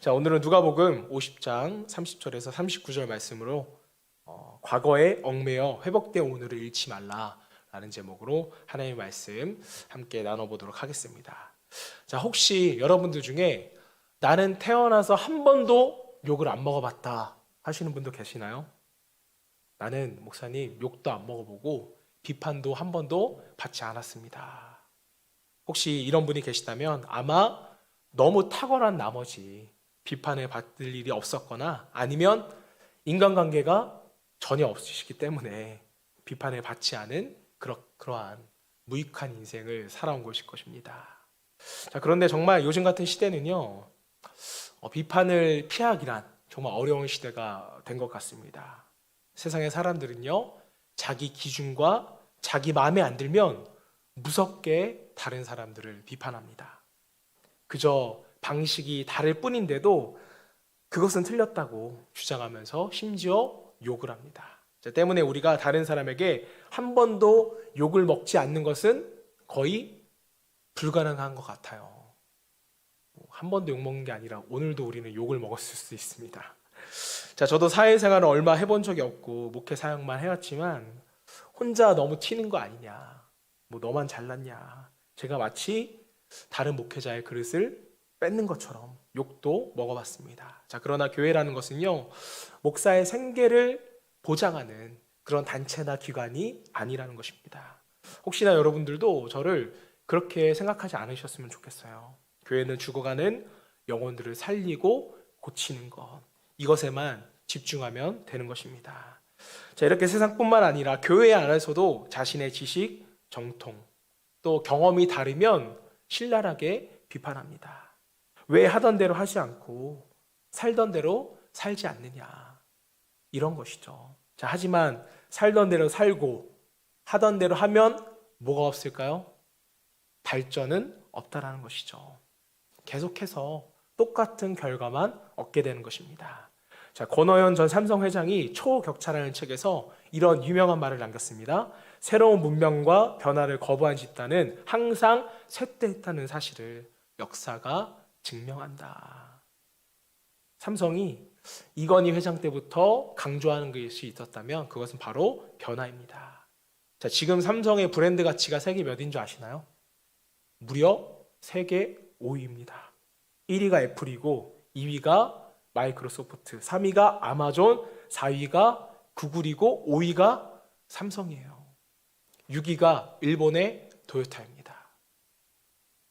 자, 오늘은 누가복음 50장 30절에서 39절 말씀으로 과거에 얽매여 회복된 오늘을 잃지 말라라는 제목으로 하나님의 말씀 함께 나눠보도록 하겠습니다. 자, 혹시 여러분들 중에 나는 태어나서 한 번도 욕을 안 먹어봤다 하시는 분도 계시나요? 나는 목사님 욕도 안 먹어보고 비판도 한 번도 받지 않았습니다. 혹시 이런 분이 계시다면 아마 너무 탁월한 나머지 비판을 받을 일이 없었거나 아니면 인간관계가 전혀 없으시기 때문에 비판을 받지 않은 그러한 무익한 인생을 살아온 것일 것입니다. 자, 그런데 정말 요즘 같은 시대는요, 비판을 피하기란 정말 어려운 시대가 된 것 같습니다. 세상의 사람들은요, 자기 기준과 자기 마음에 안 들면 무섭게 다른 사람들을 비판합니다. 그저 방식이 다를 뿐인데도 그것은 틀렸다고 주장하면서 심지어 욕을 합니다. 때문에 우리가 다른 사람에게 한 번도 욕을 먹지 않는 것은 거의 불가능한 것 같아요. 한 번도 욕 먹는 게 아니라 오늘도 우리는 욕을 먹었을 수 있습니다. 자, 저도 사회생활을 얼마 해본 적이 없고 목회 사역만 해왔지만 혼자 너무 튀는 거 아니냐, 뭐 너만 잘났냐, 제가 마치 다른 목회자의 그릇을 뺏는 것처럼 욕도 먹어봤습니다. 자, 그러나 교회라는 것은요, 목사의 생계를 보장하는 그런 단체나 기관이 아니라는 것입니다. 혹시나 여러분들도 저를 그렇게 생각하지 않으셨으면 좋겠어요. 교회는 죽어가는 영혼들을 살리고 고치는 것, 이것에만 집중하면 되는 것입니다. 자, 이렇게 세상뿐만 아니라 교회 안에서도 자신의 지식, 정통, 또 경험이 다르면 신랄하게 비판합니다. 왜 하던 대로 하지 않고 살던 대로 살지 않느냐, 이런 것이죠. 자, 하지만 살던 대로 살고 하던 대로 하면 뭐가 없을까요? 발전은 없다라는 것이죠. 계속해서 똑같은 결과만 얻게 되는 것입니다. 자, 권오현 전 삼성회장이 초격차라는 책에서 이런 유명한 말을 남겼습니다. 새로운 문명과 변화를 거부한 집단은 항상 쇠퇴했다는 사실을 역사가 증명한다. 삼성이 이건희 회장 때부터 강조하는 것이 있었다면 그것은 바로 변화입니다. 자, 지금 삼성의 브랜드 가치가 세계 몇인 줄 아시나요? 무려 세계 5위입니다. 1위가 애플이고 2위가 마이크로소프트, 3위가 아마존, 4위가 구글이고 5위가 삼성이에요. 6위가 일본의 도요타입니다.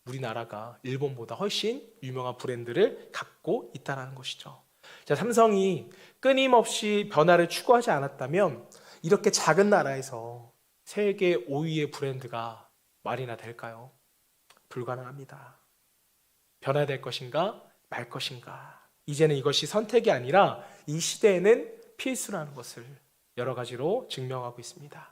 우리나라가 일본보다 훨씬 유명한 브랜드를 갖고 있다는 것이죠. 자, 삼성이 끊임없이 변화를 추구하지 않았다면 이렇게 작은 나라에서 세계 5위의 브랜드가 말이나 될까요? 불가능합니다. 변화될 것인가 말 것인가, 이제는 이것이 선택이 아니라 이 시대에는 필수라는 것을 여러 가지로 증명하고 있습니다.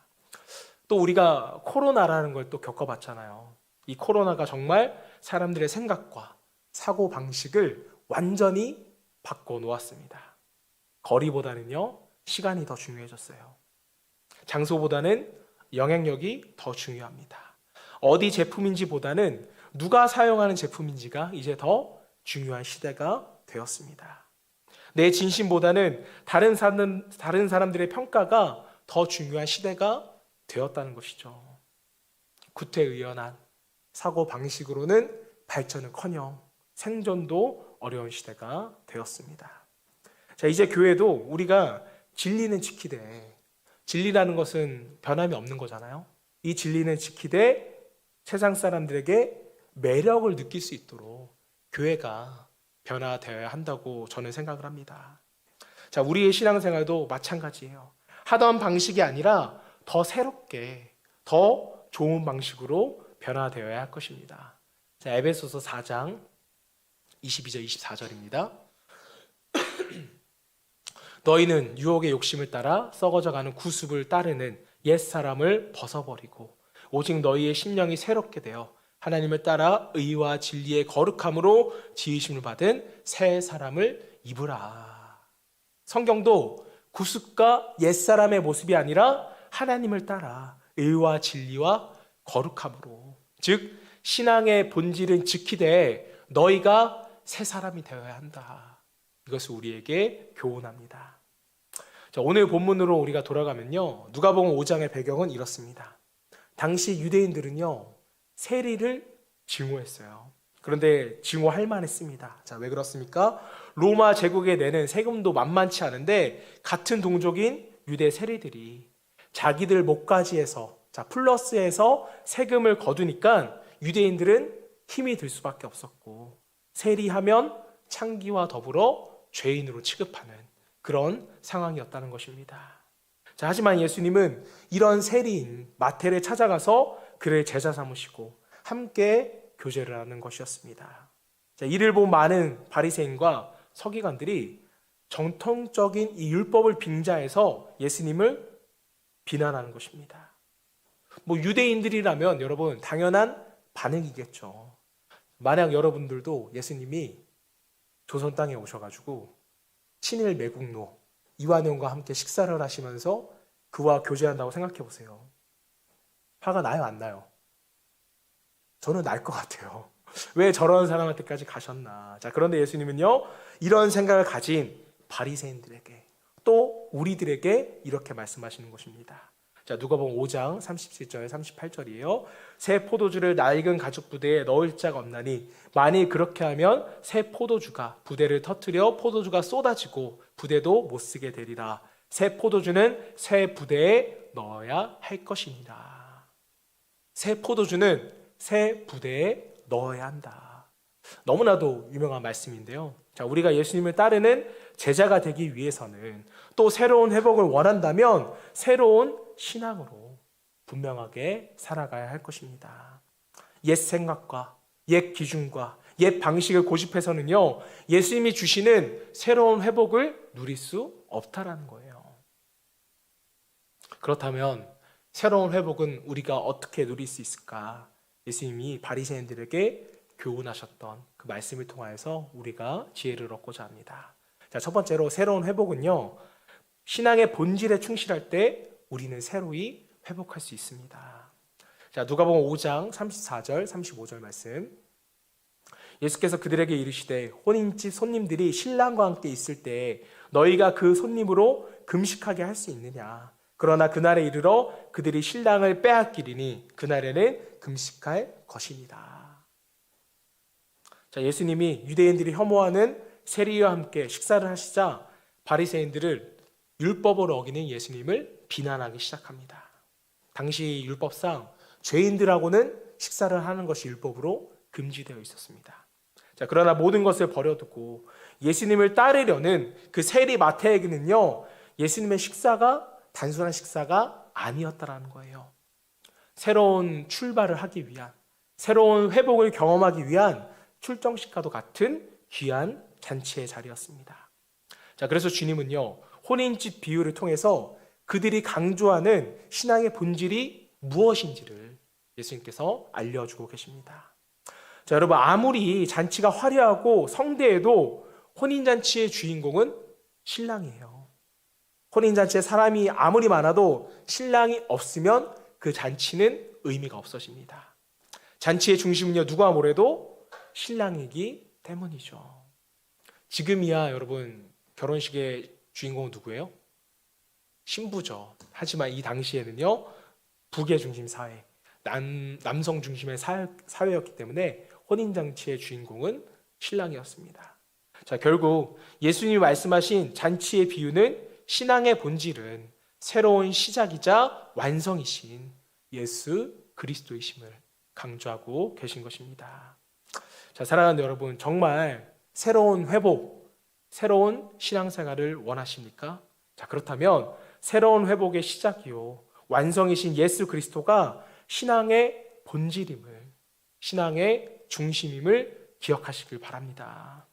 또 우리가 코로나라는 걸 또 겪어봤잖아요. 이 코로나가 정말 사람들의 생각과 사고 방식을 완전히 바꿔놓았습니다. 거리보다는요, 시간이 더 중요해졌어요. 장소보다는 영향력이 더 중요합니다. 어디 제품인지보다는 누가 사용하는 제품인지가 이제 더 중요한 시대가 되었습니다. 내 진심보다는 다른 사람들의 평가가 더 중요한 시대가 되었다는 것이죠. 구태의연한 사고 방식으로는 발전은커녕 생존도 어려운 시대가 되었습니다. 자, 이제 교회도 우리가 진리는 지키되, 진리라는 것은 변함이 없는 거잖아요. 이 진리는 지키되 세상 사람들에게 매력을 느낄 수 있도록 교회가 변화되어야 한다고 저는 생각을 합니다. 자, 우리의 신앙생활도 마찬가지예요. 하던 방식이 아니라 더 새롭게, 더 좋은 방식으로 변화되어야 할 것입니다. 자, 에베소서 4장 22절 24절입니다. 너희는 유혹의 욕심을 따라 썩어져가는 구습을 따르는 옛사람을 벗어버리고 오직 너희의 심령이 새롭게 되어 하나님을 따라 의와 진리의 거룩함으로 지으심을 받은 새 사람을 입으라. 성경도 구습과 옛사람의 모습이 아니라 하나님을 따라 의와 진리와 거룩함으로, 즉 신앙의 본질은 지키되 너희가 새 사람이 되어야 한다. 이것을 우리에게 교훈합니다. 자, 오늘 본문으로 우리가 돌아가면요, 누가복음 5장의 배경은 이렇습니다. 당시 유대인들은요, 세리를 증오했어요. 그런데 증오할 만했습니다. 자, 왜 그렇습니까? 로마 제국에 내는 세금도 만만치 않은데 같은 동족인 유대 세리들이 자기들 몫까지해서, 자, 플러스해서 세금을 거두니까 유대인들은 힘이 들 수밖에 없었고, 세리하면 창기와 더불어 죄인으로 취급하는 그런 상황이었다는 것입니다. 자, 하지만 예수님은 이런 세리인 마태를 찾아가서 그를 제자 삼으시고 함께 교제를 하는 것이었습니다. 자, 이를 본 많은 바리새인과 서기관들이 정통적인 이 율법을 빙자해서 예수님을 비난하는 것입니다. 뭐 유대인들이라면 여러분 당연한 반응이겠죠. 만약 여러분들도 예수님이 조선 땅에 오셔가지고 친일 매국노 이완용과 함께 식사를 하시면서 그와 교제한다고 생각해 보세요. 화가 나요, 안 나요? 저는 날 것 같아요. 왜 저런 사람한테까지 가셨나. 자, 그런데 예수님은요, 이런 생각을 가진 바리새인들에게 또 우리들에게 이렇게 말씀하시는 것입니다. 자, 누가복음 5장 37절 38절이에요. 새 포도주를 낡은 가죽 부대에 넣을 자가 없나니 만일 그렇게 하면 새 포도주가 부대를 터뜨려 포도주가 쏟아지고 부대도 못 쓰게 되리라. 새 포도주는 새 부대에 넣어야 할 것이니라. 새 포도주는 새 부대에 넣어야 한다. 너무나도 유명한 말씀인데요. 자, 우리가 예수님을 따르는 제자가 되기 위해서는 또 새로운 회복을 원한다면 새로운 신앙으로 분명하게 살아가야 할 것입니다. 옛 생각과 옛 기준과 옛 방식을 고집해서는요, 예수님이 주시는 새로운 회복을 누릴 수 없다라는 거예요. 그렇다면 새로운 회복은 우리가 어떻게 누릴 수 있을까? 예수님이 바리새인들에게 교훈하셨던 그 말씀을 통하여서 우리가 지혜를 얻고자 합니다. 자, 첫 번째로 새로운 회복은요, 신앙의 본질에 충실할 때 우리는 새로이 회복할 수 있습니다. 자, 누가복음 5장 34절 35절 말씀. 예수께서 그들에게 이르시되 혼인집 손님들이 신랑과 함께 있을 때 너희가 그 손님으로 금식하게 할 수 있느냐? 그러나 그날에 이르러 그들이 신랑을 빼앗기리니 그날에는 금식할 것이니라. 자, 예수님이 유대인들이 혐오하는 세리와 함께 식사를 하시자 바리새인들을 율법을 어기는 예수님을 비난하기 시작합니다. 당시 율법상 죄인들하고는 식사를 하는 것이 율법으로 금지되어 있었습니다. 자, 그러나 모든 것을 버려두고 예수님을 따르려는 그 세리 마태에게는요, 예수님의 식사가 단순한 식사가 아니었다라는 거예요. 새로운 출발을 하기 위한, 새로운 회복을 경험하기 위한 출정식과도 같은 귀한 잔치의 자리였습니다. 자, 그래서 주님은요, 혼인집 비유를 통해서 그들이 강조하는 신앙의 본질이 무엇인지를 예수님께서 알려주고 계십니다. 자, 여러분, 아무리 잔치가 화려하고 성대해도 혼인잔치의 주인공은 신랑이에요. 혼인잔치에 사람이 아무리 많아도 신랑이 없으면 그 잔치는 의미가 없어집니다. 잔치의 중심은요, 누가 뭐래도 신랑이기 때문이죠. 지금이야 여러분, 결혼식의 주인공은 누구예요? 신부죠. 하지만 이 당시에는요, 부계 중심 사회, 남성 중심의 사회였기 때문에 혼인잔치의 주인공은 신랑이었습니다. 자, 결국 예수님이 말씀하신 잔치의 비유는 신앙의 본질은 새로운 시작이자 완성이신 예수 그리스도이심을 강조하고 계신 것입니다. 자, 사랑하는 여러분, 정말 새로운 회복, 새로운 신앙생활을 원하십니까? 자, 그렇다면 새로운 회복의 시작이요, 완성이신 예수 그리스도가 신앙의 본질임을, 신앙의 중심임을 기억하시길 바랍니다.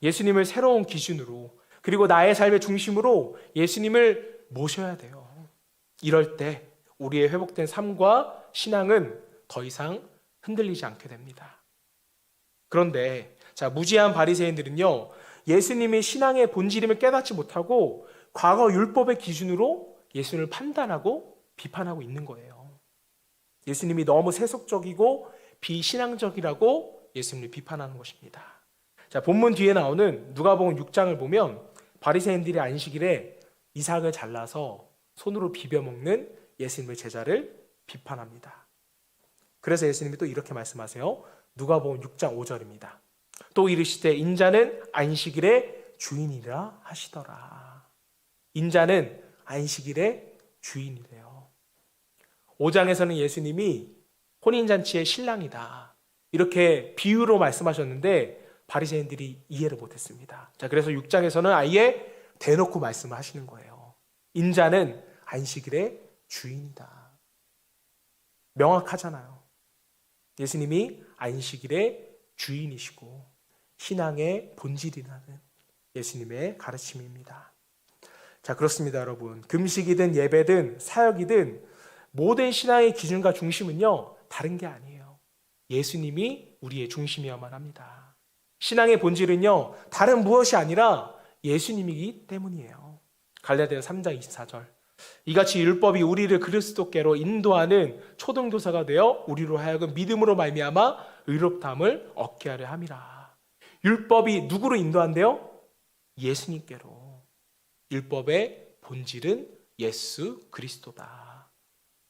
예수님을 새로운 기준으로, 그리고 나의 삶의 중심으로 예수님을 모셔야 돼요. 이럴 때 우리의 회복된 삶과 신앙은 더 이상 흔들리지 않게 됩니다. 그런데 자, 무지한 바리새인들은요, 예수님이 신앙의 본질임을 깨닫지 못하고 과거 율법의 기준으로 예수님을 판단하고 비판하고 있는 거예요. 예수님이 너무 세속적이고 비신앙적이라고 예수님을 비판하는 것입니다. 자, 본문 뒤에 나오는 누가복음 6장을 보면 바리새인들이 안식일에 이삭을 잘라서 손으로 비벼 먹는 예수님의 제자를 비판합니다. 그래서 예수님이 또 이렇게 말씀하세요. 누가복음 6장 5절입니다. 또 이르시되 인자는 안식일의 주인이라 하시더라. 인자는 안식일의 주인이래요. 5장에서는 예수님이 혼인잔치의 신랑이다, 이렇게 비유로 말씀하셨는데 바리새인들이 이해를 못했습니다. 자, 그래서 6장에서는 아예 대놓고 말씀을 하시는 거예요. 인자는 안식일의 주인이다. 명확하잖아요. 예수님이 안식일의 주인이시고 신앙의 본질이라는 예수님의 가르침입니다. 자, 그렇습니다, 여러분. 금식이든 예배든 사역이든 모든 신앙의 기준과 중심은요, 다른 게 아니에요. 예수님이 우리의 중심이어야만 합니다. 신앙의 본질은요, 다른 무엇이 아니라 예수님이기 때문이에요. 갈라디아서 3장 24절. 이같이 율법이 우리를 그리스도께로 인도하는 초등교사가 되어 우리로 하여금 믿음으로 말미암아 의롭다함을 얻게 하려 함이라. 율법이 누구로 인도한대요? 예수님께로. 율법의 본질은 예수 그리스도다.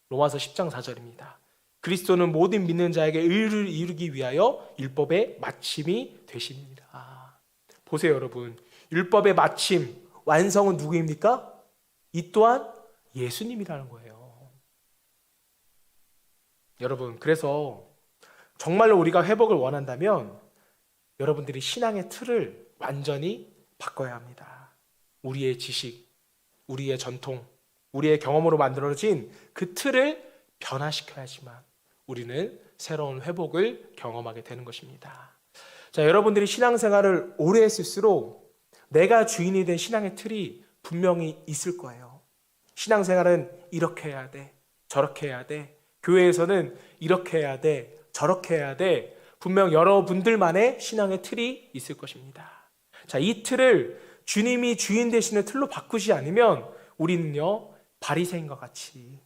로마서 10장 4절입니다. 그리스도는 모든 믿는 자에게 의를 이루기 위하여 율법의 마침이 되시니라. 보세요, 여러분. 율법의 마침, 완성은 누구입니까? 이 또한 예수님이라는 거예요. 여러분, 그래서 정말로 우리가 회복을 원한다면 여러분들이 신앙의 틀을 완전히 바꿔야 합니다. 우리의 지식, 우리의 전통, 우리의 경험으로 만들어진 그 틀을 변화시켜야지만 우리는 새로운 회복을 경험하게 되는 것입니다. 자, 여러분들이 신앙생활을 오래 했을수록 내가 주인이 된 신앙의 틀이 분명히 있을 거예요. 신앙생활은 이렇게 해야 돼, 저렇게 해야 돼, 교회에서는 이렇게 해야 돼, 저렇게 해야 돼, 분명 여러분들만의 신앙의 틀이 있을 것입니다. 자, 이 틀을 주님이 주인 되시는 틀로 바꾸지 않으면 우리는요, 바리새인과 같이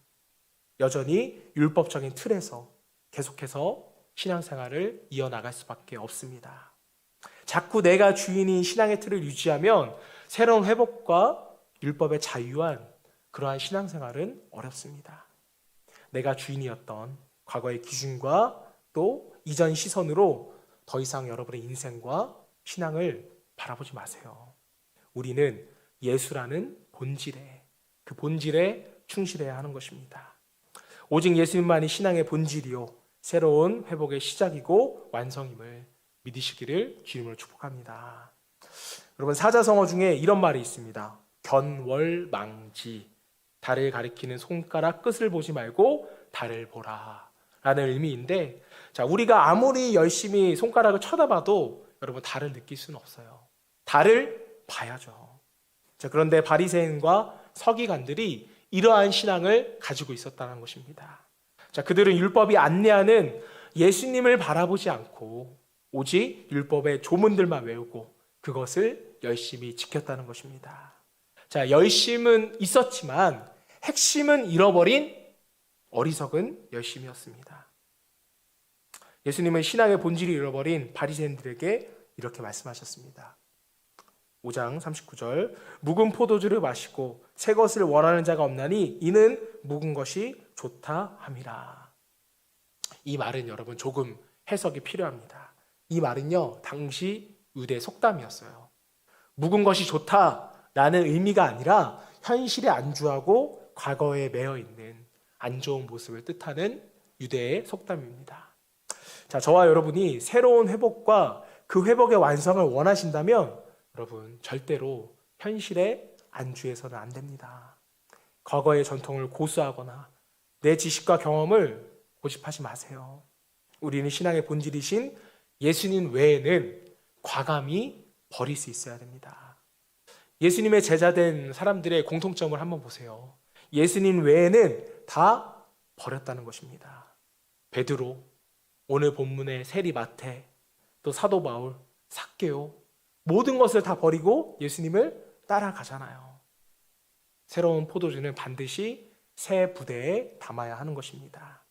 여전히 율법적인 틀에서 계속해서 신앙생활을 이어나갈 수밖에 없습니다. 자꾸 내가 주인인 신앙의 틀을 유지하면 새로운 회복과 율법의 자유한 그러한 신앙생활은 어렵습니다. 내가 주인이었던 과거의 기준과 또 이전 시선으로 더 이상 여러분의 인생과 신앙을 바라보지 마세요. 우리는 예수라는 본질에, 그 본질에 충실해야 하는 것입니다. 오직 예수님만이 신앙의 본질이요 새로운 회복의 시작이고 완성임을 믿으시기를 주님으로 축복합니다. 여러분, 사자성어 중에 이런 말이 있습니다. 견월망지, 달을 가리키는 손가락 끝을 보지 말고 달을 보라 라는 의미인데, 자, 우리가 아무리 열심히 손가락을 쳐다봐도 여러분 달을 느낄 수는 없어요. 달을 봐야죠. 자, 그런데 바리새인과 서기관들이 이러한 신앙을 가지고 있었다는 것입니다. 자, 그들은 율법이 안내하는 예수님을 바라보지 않고 오직 율법의 조문들만 외우고 그것을 열심히 지켰다는 것입니다. 자, 열심은 있었지만 핵심은 잃어버린 어리석은 열심이었습니다. 예수님은 신앙의 본질을 잃어버린 바리새인들에게 이렇게 말씀하셨습니다. 5장 39절, 묵은 포도주를 마시고 새 것을 원하는 자가 없나니 이는 묵은 것이 좋다 함이라. 이 말은 여러분 조금 해석이 필요합니다. 이 말은요, 당시 유대 속담이었어요. 묵은 것이 좋다라는 의미가 아니라 현실에 안주하고 과거에 매여 있는 안 좋은 모습을 뜻하는 유대의 속담입니다. 자, 저와 여러분이 새로운 회복과 그 회복의 완성을 원하신다면 여러분 절대로 현실에 안주해서는 안 됩니다. 과거의 전통을 고수하거나 내 지식과 경험을 고집하지 마세요. 우리는 신앙의 본질이신 예수님 외에는 과감히 버릴 수 있어야 됩니다. 예수님의 제자된 사람들의 공통점을 한번 보세요. 예수님 외에는 다 버렸다는 것입니다. 베드로, 오늘 본문의 세리 마태, 또 사도 바울, 삭개오, 모든 것을 다 버리고 예수님을 따라가잖아요. 새로운 포도주는 반드시 새 부대에 담아야 하는 것입니다.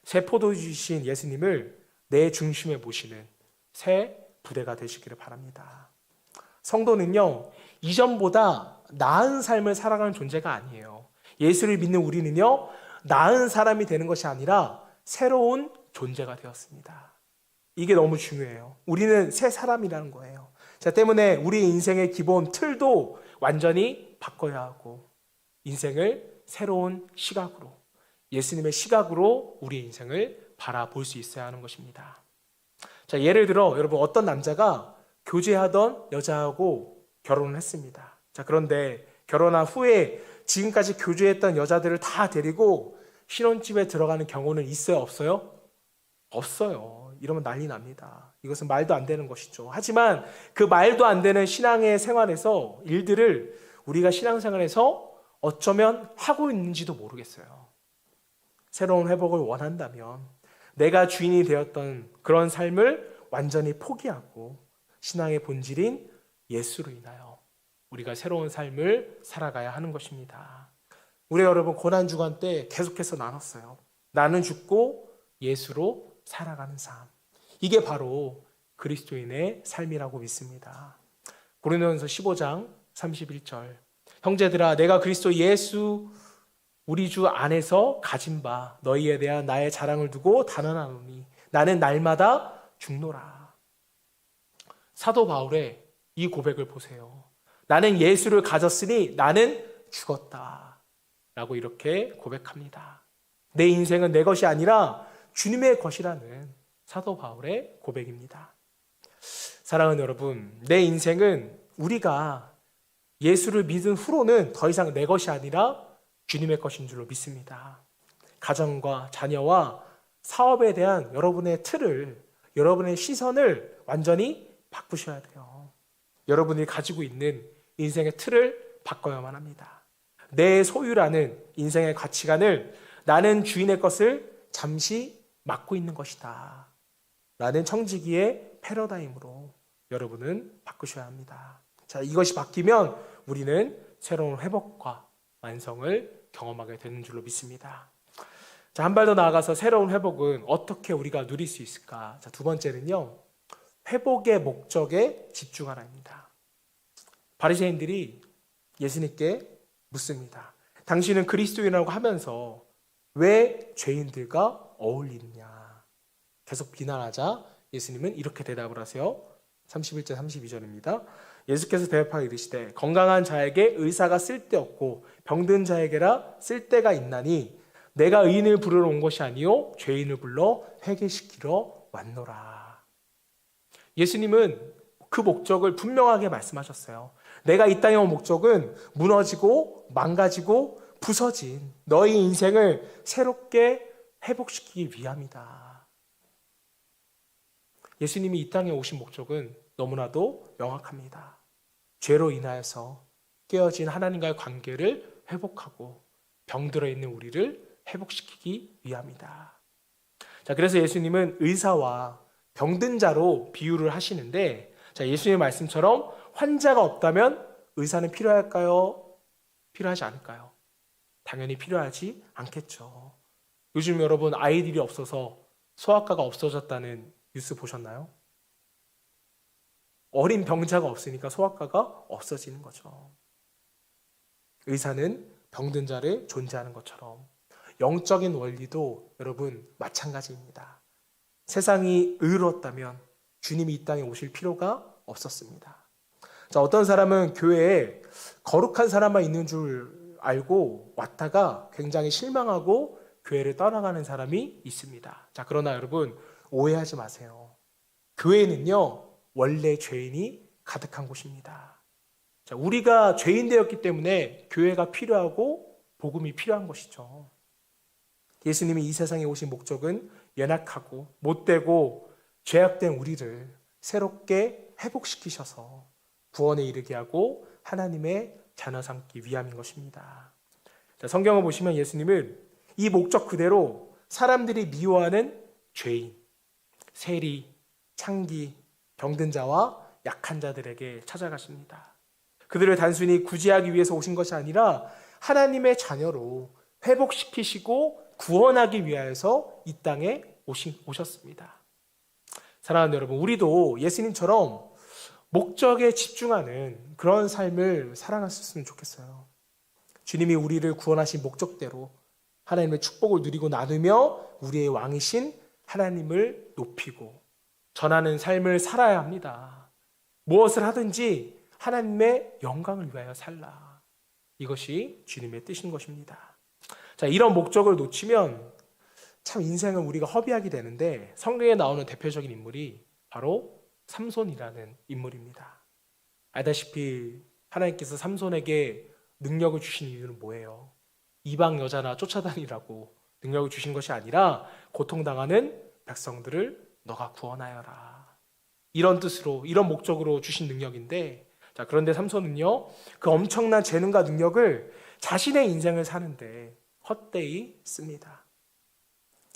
새 포도주이신 예수님을 내 중심에 모시는 새 부대가 되시기를 바랍니다. 성도는요, 이전보다 나은 삶을 살아가는 존재가 아니에요. 예수를 믿는 우리는요, 나은 사람이 되는 것이 아니라 새로운 존재가 되었습니다. 이게 너무 중요해요. 우리는 새 사람이라는 거예요. 자, 때문에 우리 인생의 기본 틀도 완전히 바꿔야 하고, 인생을 새로운 시각으로, 예수님의 시각으로 우리의 인생을 바라볼 수 있어야 하는 것입니다. 자, 예를 들어 여러분, 어떤 남자가 교제하던 여자하고 결혼을 했습니다. 자, 그런데 결혼한 후에 지금까지 교제했던 여자들을 다 데리고 신혼집에 들어가는 경우는 있어요, 없어요? 없어요. 이러면 난리 납니다. 이것은 말도 안 되는 것이죠. 하지만 그 말도 안 되는 신앙의 생활에서 일들을 우리가 신앙생활에서 어쩌면 하고 있는지도 모르겠어요. 새로운 회복을 원한다면 내가 주인이 되었던 그런 삶을 완전히 포기하고 신앙의 본질인 예수로 인하여 우리가 새로운 삶을 살아가야 하는 것입니다. 우리 여러분, 고난주간 때 계속해서 나눴어요. 나는 죽고 예수로 살아가는 삶. 이게 바로 그리스도인의 삶이라고 믿습니다. 고린도전서 15장 31절. 형제들아, 내가 그리스도 예수 우리 주 안에서 가진 바 너희에 대한 나의 자랑을 두고 단언하노니 나는 날마다 죽노라. 사도 바울의 이 고백을 보세요. 나는 예수를 가졌으니 나는 죽었다 라고 이렇게 고백합니다. 내 인생은 내 것이 아니라 주님의 것이라는 사도 바울의 고백입니다. 사랑하는 여러분, 내 인생은 우리가 예수를 믿은 후로는 더 이상 내 것이 아니라 주님의 것인 줄로 믿습니다. 가정과 자녀와 사업에 대한 여러분의 틀을, 여러분의 시선을 완전히 바꾸셔야 돼요. 여러분이 가지고 있는 인생의 틀을 바꿔야만 합니다. 내 소유라는 인생의 가치관을 나는 주인의 것을 잠시 맡고 있는 것이다 라는 청지기의 패러다임으로 여러분은 바꾸셔야 합니다. 자, 이것이 바뀌면 우리는 새로운 회복과 완성을 경험하게 되는 줄로 믿습니다. 자, 한 발 더 나아가서 새로운 회복은 어떻게 우리가 누릴 수 있을까? 자, 두 번째는요, 회복의 목적에 집중하라입니다. 바리새인들이 예수님께 묻습니다. 당신은 그리스도인이라고 하면서 왜 죄인들과 어울리느냐? 계속 비난하자 예수님은 이렇게 대답을 하세요. 31절 32절입니다. 예수께서 대답하여 이르시되 건강한 자에게 의사가 쓸데없고 병든 자에게라 쓸데가 있나니 내가 의인을 부르러 온 것이 아니요 죄인을 불러 회개시키러 왔노라. 예수님은 그 목적을 분명하게 말씀하셨어요. 내가 이 땅에 온 목적은 무너지고 망가지고 부서진 너희 인생을 새롭게 회복시키기 위함이다. 예수님이 이 땅에 오신 목적은 너무나도 명확합니다. 죄로 인하여서 깨어진 하나님과의 관계를 회복하고 병들어 있는 우리를 회복시키기 위함이다. 자, 그래서 예수님은 의사와 병든 자로 비유를 하시는데, 자, 예수님의 말씀처럼 환자가 없다면 의사는 필요할까요? 필요하지 않을까요? 당연히 필요하지 않겠죠. 요즘 여러분 아이들이 없어서 소아과가 없어졌다는 뉴스 보셨나요? 어린 병자가 없으니까 소아과가 없어지는 거죠. 의사는 병든 자를 존재하는 것처럼 영적인 원리도 여러분 마찬가지입니다. 세상이 의로웠다면 주님이 이 땅에 오실 필요가 없었습니다. 자, 어떤 사람은 교회에 거룩한 사람만 있는 줄 알고 왔다가 굉장히 실망하고 교회를 떠나가는 사람이 있습니다. 자, 그러나 여러분 오해하지 마세요. 교회는요 원래 죄인이 가득한 곳입니다. 자, 우리가 죄인 되었기 때문에 교회가 필요하고 복음이 필요한 것이죠. 예수님이 이 세상에 오신 목적은 연약하고 못되고 죄악된 우리를 새롭게 회복시키셔서 구원에 이르게 하고 하나님의 자녀 삼기 위함인 것입니다. 자, 성경을 보시면 예수님은 이 목적 그대로 사람들이 미워하는 죄인, 세리, 창기, 병든 자와 약한 자들에게 찾아가십니다. 그들을 단순히 구제하기 위해서 오신 것이 아니라 하나님의 자녀로 회복시키시고 구원하기 위하여서 이 땅에 오셨습니다. 사랑하는 여러분, 우리도 예수님처럼 목적에 집중하는 그런 삶을 살아갔으면 좋겠어요. 주님이 우리를 구원하신 목적대로 하나님의 축복을 누리고 나누며 우리의 왕이신 하나님을 높이고 전하는 삶을 살아야 합니다. 무엇을 하든지 하나님의 영광을 위하여 살라. 이것이 주님의 뜻인 것입니다. 자, 이런 목적을 놓치면 참 인생은 우리가 허비하게 되는데, 성경에 나오는 대표적인 인물이 바로 삼손이라는 인물입니다. 알다시피 하나님께서 삼손에게 능력을 주신 이유는 뭐예요? 이방 여자나 쫓아다니라고 능력을 주신 것이 아니라 고통당하는 백성들을 너가 구원하여라. 이런 뜻으로, 이런 목적으로 주신 능력인데, 자, 그런데 삼손은요, 그 엄청난 재능과 능력을 자신의 인생을 사는데 헛되이 씁니다.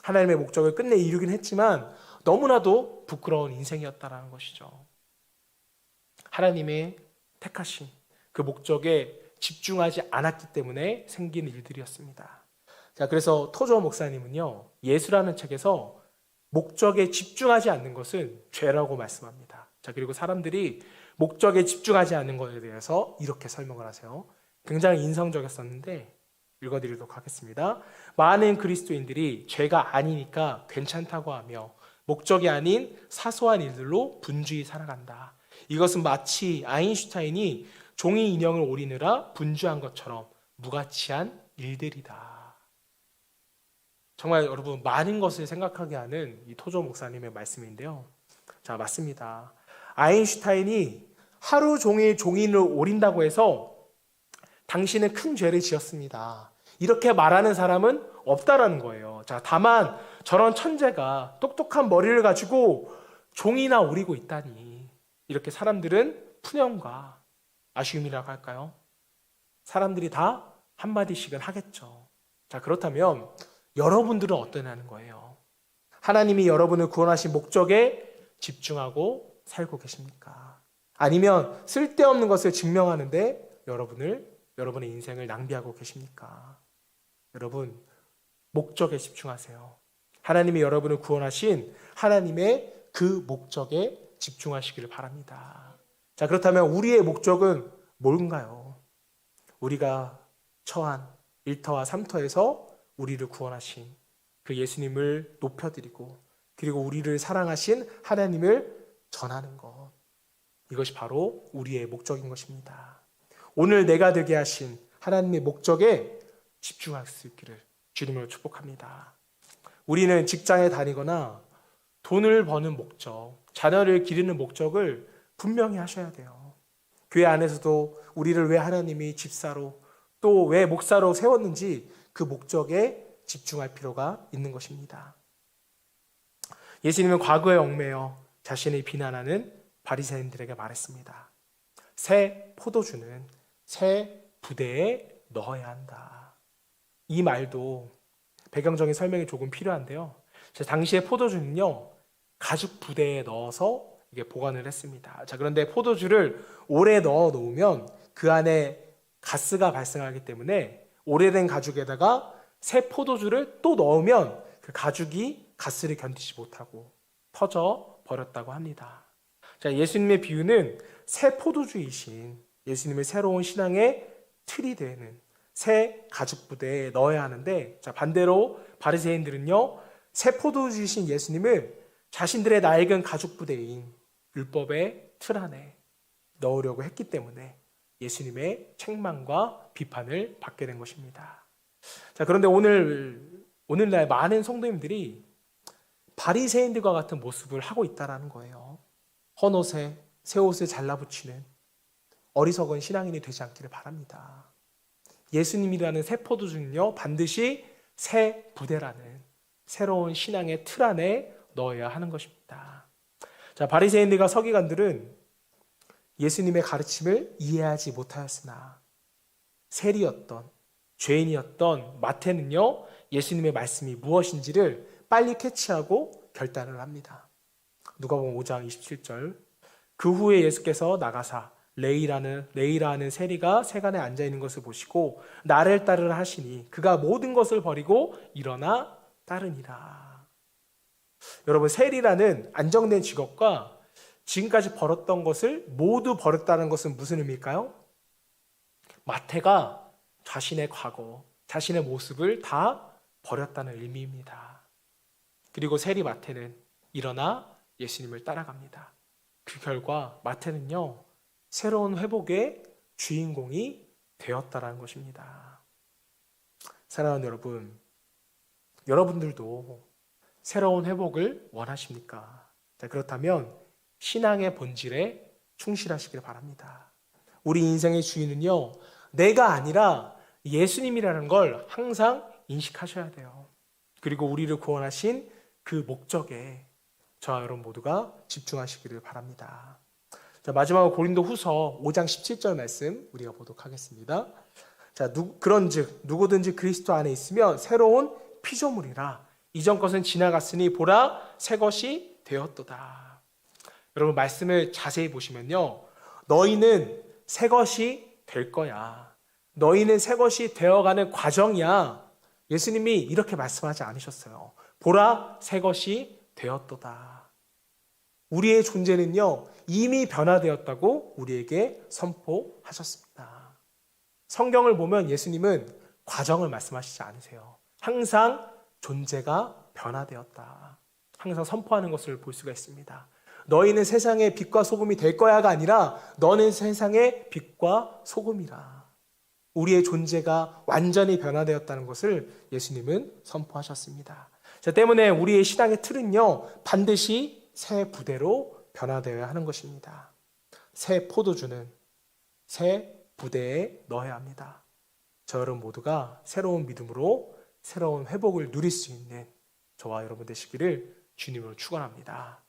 하나님의 목적을 끝내 이루긴 했지만 너무나도 부끄러운 인생이었다라는 것이죠. 하나님의 택하신 그 목적에 집중하지 않았기 때문에 생긴 일들이었습니다. 자, 그래서 토조 목사님은요, 예수라는 책에서 목적에 집중하지 않는 것은 죄라고 말씀합니다. 자, 그리고 사람들이 목적에 집중하지 않는 것에 대해서 이렇게 설명을 하세요. 굉장히 인상적이었었는데 읽어드리도록 하겠습니다. 많은 그리스도인들이 죄가 아니니까 괜찮다고 하며 목적이 아닌 사소한 일들로 분주히 살아간다. 이것은 마치 아인슈타인이 종이 인형을 오리느라 분주한 것처럼 무가치한 일들이다. 정말 여러분, 많은 것을 생각하게 하는 이 토조 목사님의 말씀인데요. 자, 맞습니다. 아인슈타인이 하루 종일 종이를 오린다고 해서 당신은 큰 죄를 지었습니다. 이렇게 말하는 사람은 없다라는 거예요. 자, 다만 저런 천재가 똑똑한 머리를 가지고 종이나 오리고 있다니, 이렇게 사람들은 푸념과 아쉬움이라고 할까요? 사람들이 다 한마디씩은 하겠죠. 자, 그렇다면 여러분들은 어떠냐는 거예요. 하나님이 여러분을 구원하신 목적에 집중하고 살고 계십니까? 아니면 쓸데없는 것을 증명하는데 여러분의 인생을 낭비하고 계십니까? 여러분, 목적에 집중하세요. 하나님이 여러분을 구원하신 하나님의 그 목적에 집중하시기를 바랍니다. 자, 그렇다면 우리의 목적은 뭔가요? 우리가 처한 1터와 3터에서 우리를 구원하신 그 예수님을 높여드리고, 그리고 우리를 사랑하신 하나님을 전하는 것, 이것이 바로 우리의 목적인 것입니다. 오늘 내가 되게 하신 하나님의 목적에 집중할 수 있기를 주님으로 축복합니다. 우리는 직장에 다니거나 돈을 버는 목적, 자녀를 기르는 목적을 분명히 하셔야 돼요. 교회 안에서도 우리를 왜 하나님이 집사로, 또 왜 목사로 세웠는지 그 목적에 집중할 필요가 있는 것입니다. 예수님은 과거에 얽매여 자신을 비난하는 바리새인들에게 말했습니다. 새 포도주는 새 부대에 넣어야 한다. 이 말도 배경적인 설명이 조금 필요한데요. 당시에 포도주는요, 가죽 부대에 넣어서 이게 보관을 했습니다. 자, 그런데 포도주를 오래 넣어 놓으면 그 안에 가스가 발생하기 때문에 오래된 가죽에다가 새 포도주를 또 넣으면 그 가죽이 가스를 견디지 못하고 터져 버렸다고 합니다. 자, 예수님의 비유는 새 포도주이신 예수님의 새로운 신앙의 틀이 되는 새 가죽 부대에 넣어야 하는데, 자, 반대로 바리새인들은요, 새 포도주이신 예수님을 자신들의 낡은 가죽 부대인 율법의 틀 안에 넣으려고 했기 때문에 예수님의 책망과 비판을 받게 된 것입니다. 자, 그런데 오늘날 많은 성도님들이 바리새인들과 같은 모습을 하고 있다는 거예요. 헌옷에 새 옷을 잘라붙이는 어리석은 신앙인이 되지 않기를 바랍니다. 예수님이라는 새 포도주는요, 반드시 새 부대라는 새로운 신앙의 틀 안에 넣어야 하는 것입니다. 자, 바리새인들과 서기관들은 예수님의 가르침을 이해하지 못하였으나 세리였던, 죄인이었던 마태는요, 예수님의 말씀이 무엇인지를 빨리 캐치하고 결단을 합니다. 누가복음 5장 27절. 그 후에 예수께서 나가사 레이라는 세리가 세간에 앉아 있는 것을 보시고 나를 따르라 하시니 그가 모든 것을 버리고 일어나 따르니라. 여러분, 세리라는 안정된 직업과 지금까지 벌었던 것을 모두 버렸다는 것은 무슨 의미일까요? 마태가 자신의 과거, 자신의 모습을 다 버렸다는 의미입니다. 그리고 세리 마태는 일어나 예수님을 따라갑니다. 그 결과 마태는요, 새로운 회복의 주인공이 되었다라는 것입니다. 사랑하는 여러분, 여러분들도 새로운 회복을 원하십니까? 자, 그렇다면 신앙의 본질에 충실하시길 바랍니다. 우리 인생의 주인은요, 내가 아니라 예수님이라는 걸 항상 인식하셔야 돼요. 그리고 우리를 구원하신 그 목적에 저와 여러분 모두가 집중하시기를 바랍니다. 자, 마지막으로 고린도후서 5장 17절 말씀 우리가 보도록 하겠습니다. 자, 그런즉 누구든지 그리스도 안에 있으면 새로운 피조물이라. 이전 것은 지나갔으니 보라 새 것이 되었도다. 여러분, 말씀을 자세히 보시면요, 너희는 새 것이 될 거야. 너희는 새 것이 되어가는 과정이야. 예수님이 이렇게 말씀하지 않으셨어요. 보라 새 것이 되었도다. 우리의 존재는요, 이미 변화되었다고 우리에게 선포하셨습니다. 성경을 보면 예수님은 과정을 말씀하시지 않으세요. 항상 존재가 변화되었다. 항상 선포하는 것을 볼 수가 있습니다. 너희는 세상의 빛과 소금이 될 거야가 아니라 너는 세상의 빛과 소금이라. 우리의 존재가 완전히 변화되었다는 것을 예수님은 선포하셨습니다. 자, 때문에 우리의 신앙의 틀은요, 반드시 새 부대로 변화되어야 하는 것입니다. 새 포도주는 새 부대에 넣어야 합니다. 저 여러분 모두가 새로운 믿음으로 새로운 회복을 누릴 수 있는 저와 여러분 되시기를 주님으로 축원합니다.